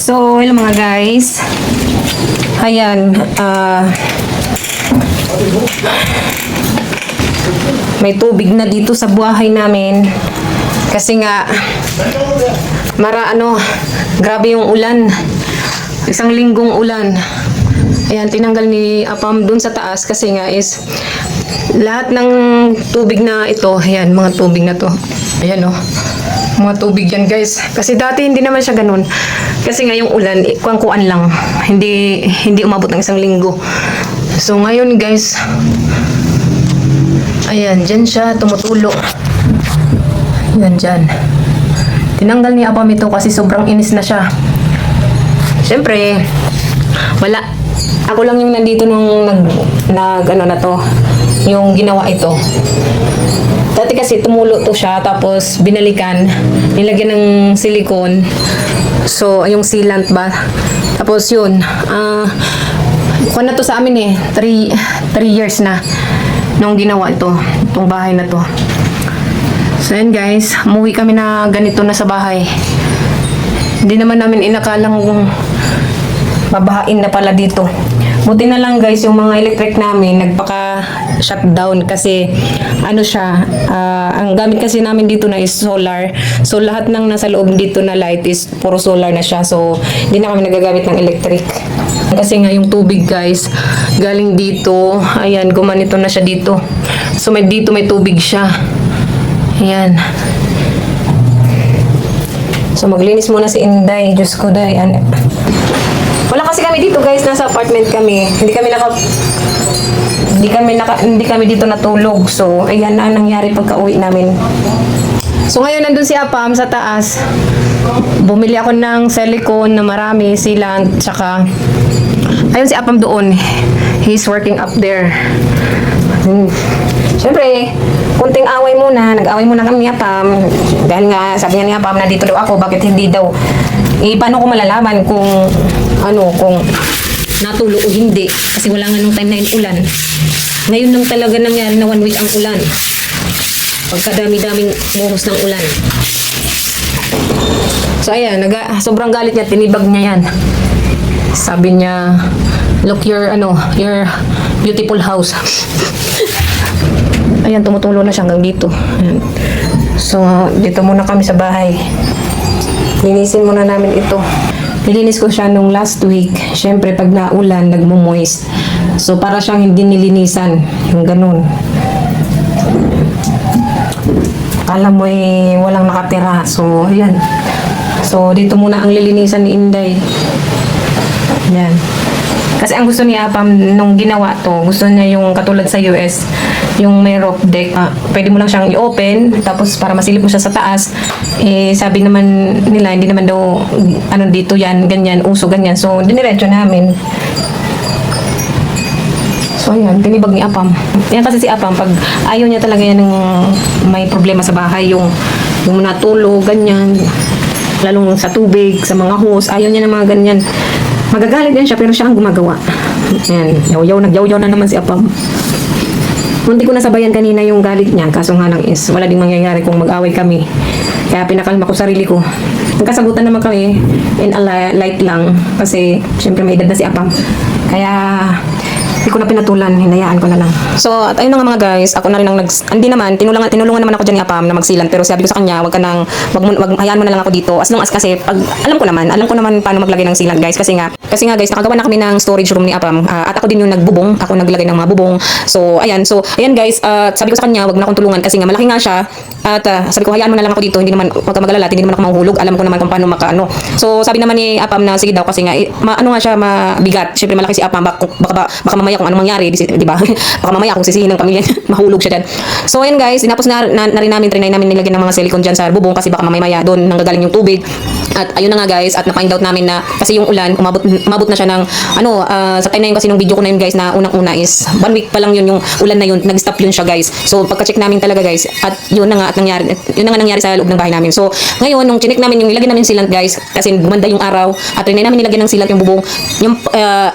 So, hello mga guys. Ayan, may tubig na dito sa buhay namin. Kasi nga, grabe yung ulan. Isang linggong ulan. Ayan, tinanggal ni Apam dun sa taas kasi nga is lahat ng tubig na ito, ayan, mga tubig na to. Ayan oh. Mga tubig yan guys. Kasi dati hindi naman siya ganun. Kasi nga yung ulan, kuwang-kuwan lang. Hindi umabot ng isang linggo. So ngayon guys, ayan, dyan siya tumutulo. Ayan dyan. Tinanggal ni Apam ito kasi sobrang inis na siya. Siyempre, wala. Ako lang yung nandito nung yung ginawa ito. Dati kasi tumulo to siya, tapos binalikan, nilagyan ng silicone. So, yung sealant ba? Tapos yun, kuha na to sa amin 3 years na nung ginawa ito, itong bahay na to. So, yan guys, umuwi kami na ganito na sa bahay. Hindi naman namin inakalang babahain na pala dito. Buti na lang guys, yung mga electric namin nagpaka-shutdown kasi ang gamit kasi namin dito na is solar. So lahat ng nasa loob dito na light is puro solar na siya. So hindi na kami nagagamit ng electric. Kasi nga yung tubig guys, galing dito, ayan, gumanito na siya dito. So dito may tubig siya. Ayan. So maglinis muna si Inday. Diyos ko day. Wala kasi kami dito guys, nasa apartment kami. Hindi kami dito natulog. So, ayan na nangyari pagka-uwi namin. So, ngayon nandun si Apam sa taas. Bumili ako ng silicone na marami, sealant, tsaka ayun si Apam doon. He's working up there. Siyempre, kunting away muna. Nag-away muna kami ni Apam. Dahil nga, sabi niya ni Apam, nandito daw ako, bakit hindi daw? Paano ko malalaman kung natulo o hindi? Kasi wala nga nung time na yung ulan. Ngayon lang talaga nangyari na 1 week ang ulan. Pagkadami-daming buhos ng ulan. So ayan, sobrang galit niya, tinibag niya yan. Sabi niya, look your beautiful house. Ayan, tumutulo na siya hanggang dito. Ayan. So, dito muna kami sa bahay. Linisin muna namin ito. Nilinis ko siya nung last week. Siyempre, pag naulan, nagmo-moist. So, para siyang hindi nilinisan. Yung ganun. Akala mo walang nakatira. So, ayan. So, dito muna ang lilinisan ni Inday. Ayan. Kasi ang gusto ni Apam nung ginawa to, gusto niya yung katulad sa US, yung may roof deck. Pwede mo lang siyang i-open, tapos para masilip mo siya sa taas. Sabi naman nila, hindi naman daw, dito yan, ganyan, uso, ganyan. So, diniretso namin. So, ayan, tinibag ni Apam. Yan kasi si Apam, pag ayaw niya talaga yan ng may problema sa bahay, yung natulog, ganyan, lalong sa tubig, sa mga hose, ayaw niya ng mga ganyan. Magagalit din siya, pero siya ang gumagawa. Ayan, nagyaw-yaw na naman si Apam. Munti ko nasabayan kanina yung galit niya, kaso nga lang is wala ding mangyayari kung mag-away kami. Kaya pinakalma ko sarili ko. Nagkasagutan naman kami in a light lang kasi syempre may edad na si Apam. Kaya hindi ko na pinatulan, hinayaan ko na lang. So, at ayun na nga mga guys, ako na rin ang tinulungan naman ako dyan ni Apam na magsilan, pero sabi ko sa kanya, hayaan mo na lang ako dito. As long as kasi, alam ko naman paano maglagay ng silan guys, kasi nga guys, nakagawa na kami ng storage room ni Apam, at ako din yung nagbubong, ako naglagay ng mga bubong. So, ayan guys, sabi ko sa kanya, wag mo na akong tulungan kasi nga malaki nga siya, at sabi ko, hayaan mo na lang ako dito, hindi naman, wag ka mag-alala, hindi naman ako mahuhulog, alam ko naman kung paano makaano. So, sabi naman ni Apam na sige daw kasi nga, mabigat, syempre malaki si Apam, baka mamaya kung anong mangyari, di ba? Baka mamaya kung sisihin ng pamilya niya, mahulog siya dyan. So, ayan guys, tinapos na rin namin, trinay namin nilagyan ng mga silicone dyan sa bubong kasi baka mamaya doon nanggagaling yung tubig. At ayun na nga guys, at na-find out namin na kasi yung ulan, umabot na siya ng sa time na yun kasi nung video ko na yun guys na unang-una is 1 week pa lang yun yung ulan na yun, nag-stop yun siya guys. So, pagka-check namin talaga guys, at yun na nga nangyari sa loob ng bahay namin. So, ngayon, nung chinek namin yung nilagyan namin sealant guys, kasi gumanda yung araw, at trinay namin nilagyan ng sealant yung bubong, yung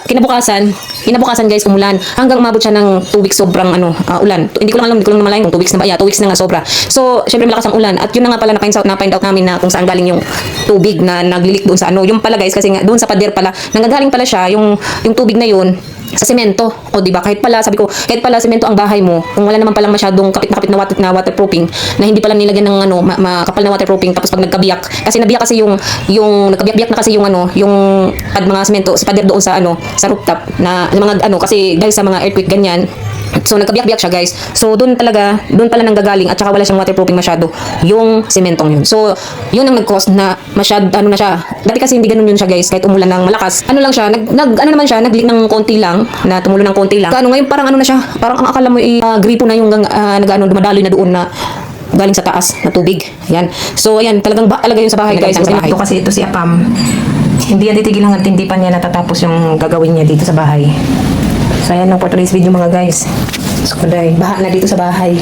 kinabukasan, Kinabukasan guys, umulan. Hanggang umabot siya ng 2 weeks sobrang ulan. Hindi ko lang alam, hindi ko lang malayan kung 2 weeks na ba. Yeah, 2 weeks na nga sobra. So, syempre malakas ang ulan. At yun na nga pala na-find out namin na kung saan galing yung tubig na naglilik doon sa Yung pala guys, kasi nga doon sa pader pala, nanggagaling pala siya, yung tubig na yun, sa semento. O di ba? Kahit pala sabi ko, kahit pala semento ang bahay mo, kung wala naman palang masyadong kapit na waterproofing, na hindi pala nilagyan ng makapal na waterproofing, tapos pag nagkabiyak, kasi nabiyak kasi yung nagkabiyak na kasi yung mga semento sa pader doon sa sa rooftop na mga kasi dahil sa mga earthquake ganyan. So nagkabiyak-biyak siya guys. So doon pala nanggagaling at saka wala siyang waterproofing masyado yung sementong yun. So yun ang nag-cause na na siya. Dati kasi hindi ganun yun siya guys, kahit umulan ng malakas. Lang siya, nag-leak ng konti lang, na tumulo ng konti lang. Ngayon parang na siya, parang ang akala mo gripo na yung dumadaloy na doon na galing sa taas na tubig. Yan. So ayan, talagang talaga yun sa bahay guys. Ito kasi ito si Apam. Hindi yan titigil hanggang hindi pa niya natatapos yung gagawin niya dito sa bahay. So ayan lang for today's video mga guys. So baha na dito sa bahay.